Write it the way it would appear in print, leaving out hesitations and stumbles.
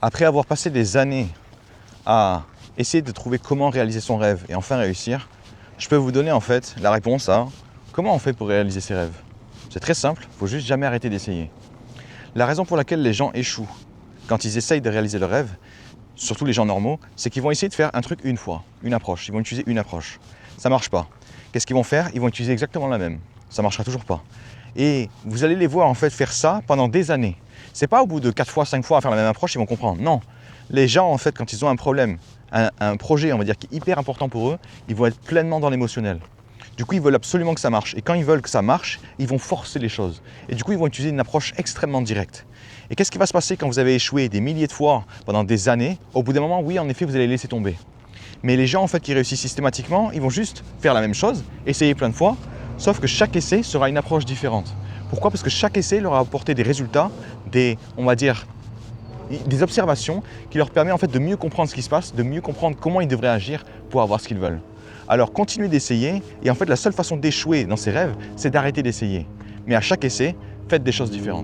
Après avoir passé des années à essayer de trouver comment réaliser son rêve et enfin réussir, je peux vous donner en fait la réponse à comment on fait pour réaliser ses rêves. C'est très simple, il ne faut juste jamais arrêter d'essayer. La raison pour laquelle les gens échouent quand ils essayent de réaliser leur rêve, surtout les gens normaux, c'est qu'ils vont essayer de faire un truc une fois, une approche. Ils vont utiliser une approche. Ça ne marche pas. Qu'est-ce qu'ils vont faire? Ils vont utiliser exactement la même. Ça ne marchera toujours pas. Et vous allez les voir en fait faire ça pendant des années. C'est pas au bout de 4 fois, 5 fois à faire la même approche, ils vont comprendre. Non. Les gens en fait, quand ils ont un problème, un projet on va dire qui est hyper important pour eux, ils vont être pleinement dans l'émotionnel. Du coup, ils veulent absolument que ça marche. Et quand ils veulent que ça marche, ils vont forcer les choses. Et du coup, ils vont utiliser une approche extrêmement directe. Et qu'est-ce qui va se passer quand vous avez échoué des milliers de fois pendant des années? Au bout d'un moment, oui, en effet, vous allez laisser tomber. Mais les gens en fait qui réussissent systématiquement, ils vont juste faire la même chose, essayer plein de fois, sauf que chaque essai sera une approche différente. Pourquoi? Parce que chaque essai leur a apporté des résultats, on va dire, des observations qui leur permettent en fait de mieux comprendre ce qui se passe, de mieux comprendre comment ils devraient agir pour avoir ce qu'ils veulent. Alors continuez d'essayer et en fait la seule façon d'échouer dans ses rêves, c'est d'arrêter d'essayer. Mais à chaque essai, faites des choses différentes.